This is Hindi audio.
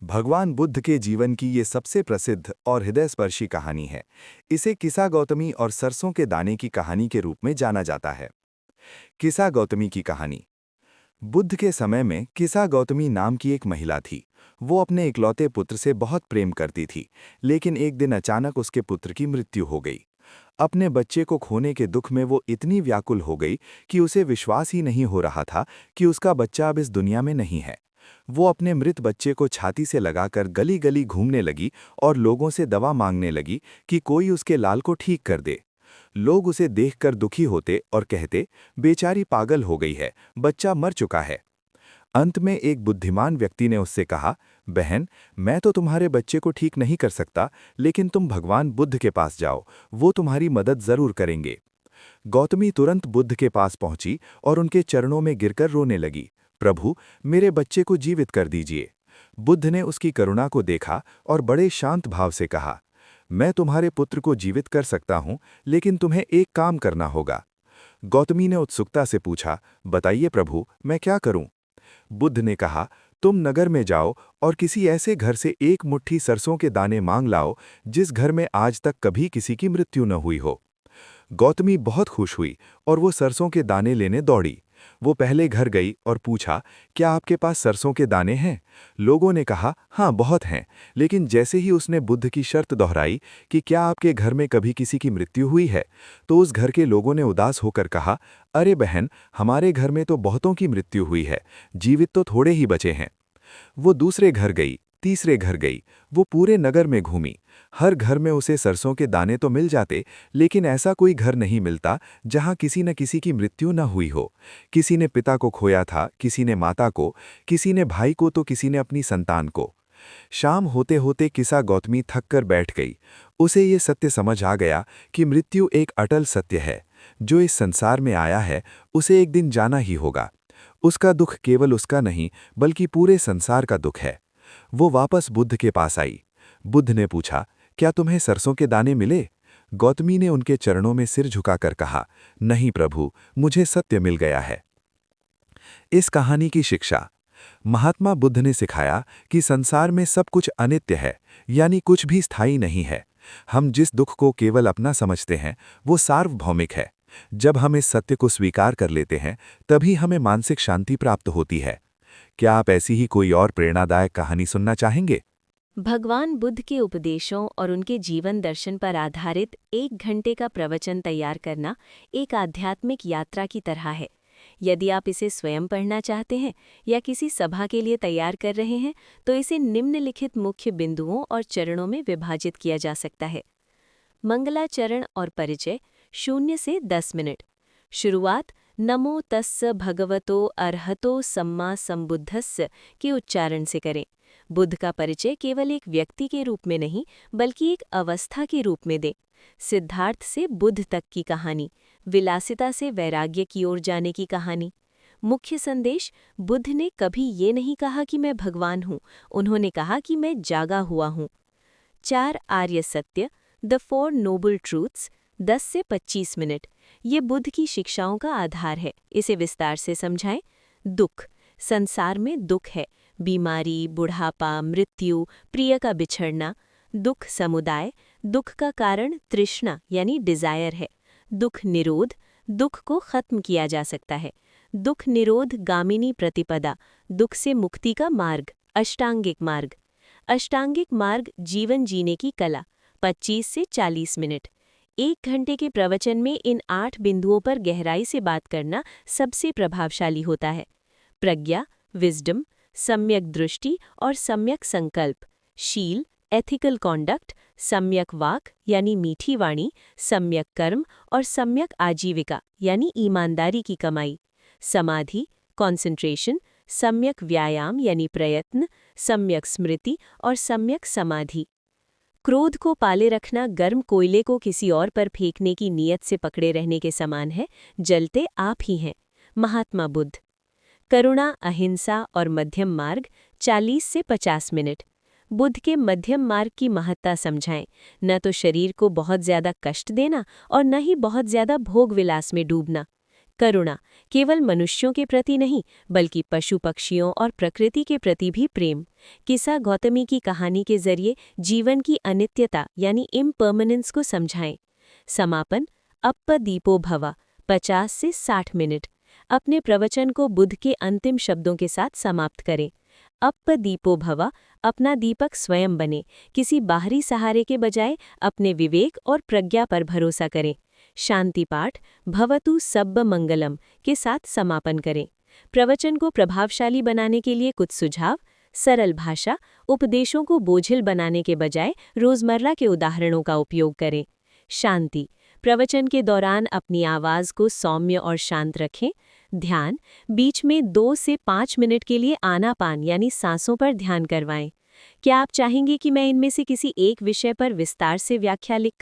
भगवान बुद्ध के जीवन की ये सबसे प्रसिद्ध और हृदयस्पर्शी कहानी है। इसे किसा गौतमी और सरसों के दाने की कहानी के रूप में जाना जाता है। किसा गौतमी की कहानी। बुद्ध के समय में किसा गौतमी नाम की एक महिला थी। वो अपने इकलौते पुत्र से बहुत प्रेम करती थी, लेकिन एक दिन अचानक उसके पुत्र की मृत्यु हो गई। अपने बच्चे को खोने के दुख में वो इतनी व्याकुल हो गई कि उसे विश्वास ही नहीं हो रहा था कि उसका बच्चा अब इस दुनिया में नहीं है। वो अपने मृत बच्चे को छाती से लगाकर गली गली घूमने लगी और लोगों से दवा मांगने लगी कि कोई उसके लाल को ठीक कर दे। लोग उसे देखकर दुखी होते और कहते, बेचारी पागल हो गई है, बच्चा मर चुका है। अंत में एक बुद्धिमान व्यक्ति ने उससे कहा, बहन, मैं तो तुम्हारे बच्चे को ठीक नहीं कर सकता, लेकिन तुम भगवान बुद्ध के पास जाओ, वो तुम्हारी मदद जरूर करेंगे। गौतमी तुरंत बुद्ध के पास पहुंची और उनके चरणों में गिरकर रोने लगी, प्रभु, मेरे बच्चे को जीवित कर दीजिए। बुद्ध ने उसकी करुणा को देखा और बड़े शांत भाव से कहा, मैं तुम्हारे पुत्र को जीवित कर सकता हूं, लेकिन तुम्हें एक काम करना होगा। गौतमी ने उत्सुकता से पूछा, बताइए प्रभु, मैं क्या करूं? बुद्ध ने कहा, तुम नगर में जाओ और किसी ऐसे घर से एक मुट्ठी सरसों के दाने मांग लाओ जिस घर में आज तक कभी किसी की मृत्यु न हुई हो। गौतमी बहुत खुश हुई और वो सरसों के दाने लेने दौड़ी। वो पहले घर गई और पूछा, क्या आपके पास सरसों के दाने हैं? लोगों ने कहा, हाँ बहुत हैं। लेकिन जैसे ही उसने बुद्ध की शर्त दोहराई कि क्या आपके घर में कभी किसी की मृत्यु हुई है, तो उस घर के लोगों ने उदास होकर कहा, अरे बहन, हमारे घर में तो बहुतों की मृत्यु हुई है, जीवित तो थोड़े ही बचे हैं। वो दूसरे घर गई, तीसरे घर गई, वो पूरे नगर में घूमी। हर घर में उसे सरसों के दाने तो मिल जाते, लेकिन ऐसा कोई घर नहीं मिलता जहां किसी न किसी की मृत्यु न हुई हो। किसी ने पिता को खोया था, किसी ने माता को, किसी ने भाई को, तो किसी ने अपनी संतान को। शाम होते होते किसा गौतमी थक कर बैठ गई। उसे ये सत्य समझ आ गया कि मृत्यु एक अटल सत्य है। जो इस संसार में आया है, उसे एक दिन जाना ही होगा। उसका दुख केवल उसका नहीं, बल्कि पूरे संसार का दुख है। वो वापस बुद्ध के पास आई। बुद्ध ने पूछा, क्या तुम्हें सरसों के दाने मिले? गौतमी ने उनके चरणों में सिर झुकाकर कहा, नहीं प्रभु, मुझे सत्य मिल गया है। इस कहानी की शिक्षा। महात्मा बुद्ध ने सिखाया कि संसार में सब कुछ अनित्य है, यानी कुछ भी स्थायी नहीं है। हम जिस दुख को केवल अपना समझते हैं, वो सार्वभौमिक है। जब हम इस सत्य को स्वीकार कर लेते हैं, तभी हमें मानसिक शांति प्राप्त होती है। क्या आप ऐसी ही कोई और प्रेरणादायक कहानी सुनना चाहेंगे? भगवान बुद्ध के उपदेशों और उनके जीवन दर्शन पर आधारित 1 घंटे का प्रवचन तैयार करना एक आध्यात्मिक यात्रा की तरह है। यदि आप इसे स्वयं पढ़ना चाहते हैं या किसी सभा के लिए तैयार कर रहे हैं, तो इसे निम्नलिखित मुख्य बिंदुओं और चरणों में विभाजित किया जा सकता है। मंगलाचरण और परिचय 0 से 10 मिनट। शुरुआत नमो तस्स भगवतो अरहतो सम्मा संबुद्धस्स के उच्चारण से करें। बुद्ध का परिचय केवल एक व्यक्ति के रूप में नहीं, बल्कि एक अवस्था के रूप में दें। सिद्धार्थ से बुद्ध तक की कहानी, विलासिता से वैराग्य की ओर जाने की कहानी। मुख्य संदेश, बुद्ध ने कभी ये नहीं कहा कि मैं भगवान हूँ, उन्होंने कहा कि मैं जागा हुआ हूँ। 4 आर्य सत्य, द 4 नोबल ट्रूथ्स, 10 से 25 मिनट। ये बुद्ध की शिक्षाओं का आधार है, इसे विस्तार से समझाएं। दुख, संसार में दुख है, बीमारी, बुढ़ापा, मृत्यु, प्रिय का बिछड़ना। दुख समुदाय, दुख का कारण तृष्णा यानी डिजायर है। दुख निरोध, दुख को खत्म किया जा सकता है। दुख निरोध गामिनी प्रतिपदा, दुख से मुक्ति का मार्ग, अष्टांगिक मार्ग। अष्टांगिक मार्ग जीवन जीने की कला, 25 से 40 मिनट। 1 घंटे के प्रवचन में इन 8 बिंदुओं पर गहराई से बात करना सबसे प्रभावशाली होता है। प्रज्ञा, विजडम, सम्यक दृष्टि और सम्यक संकल्प। शील, एथिकल कॉन्डक्ट, सम्यक वाक यानी मीठी वाणी, सम्यक कर्म और सम्यक आजीविका यानी ईमानदारी की कमाई। समाधि, कॉन्सेंट्रेशन, सम्यक व्यायाम यानी प्रयत्न, सम्यक स्मृति और सम्यक समाधि। क्रोध को पाले रखना गर्म कोयले को किसी और पर फेंकने की नीयत से पकड़े रहने के समान है, जलते आप ही हैं। महात्मा बुद्ध। करुणा, अहिंसा और मध्यम मार्ग, 40 से 50 मिनट। बुद्ध के मध्यम मार्ग की महत्ता समझाएं। न तो शरीर को बहुत ज्यादा कष्ट देना और न ही बहुत ज्यादा भोग विलास में डूबना। करुणा केवल मनुष्यों के प्रति नहीं बल्कि पशु पक्षियों और प्रकृति के प्रति भी प्रेम। किसा गौतमी की कहानी के जरिए जीवन की अनित्यता यानी इम्पर्मनेंस को समझाएं। समापन अप्प दीपो भव 50 से 60 मिनट। अपने प्रवचन को बुद्ध के अंतिम शब्दों के साथ समाप्त करें। अप्प दीपो भव, अपना दीपक स्वयं बने, किसी बाहरी सहारे के बजाय अपने विवेक और प्रज्ञा पर भरोसा करें। शांति पाठ भवतु सब्ब मंगलम के साथ समापन करें। प्रवचन को प्रभावशाली बनाने के लिए कुछ सुझाव। सरल भाषा, उपदेशों को बोझिल बनाने के बजाय रोजमर्रा के उदाहरणों का उपयोग करें। शांति, प्रवचन के दौरान अपनी आवाज़ को सौम्य और शांत रखें। ध्यान, बीच में 2 से 5 मिनट के लिए आनापान यानी सांसों पर ध्यान करवाएं। क्या आप चाहेंगे कि मैं इनमें से किसी एक विषय पर विस्तार से व्याख्या लिख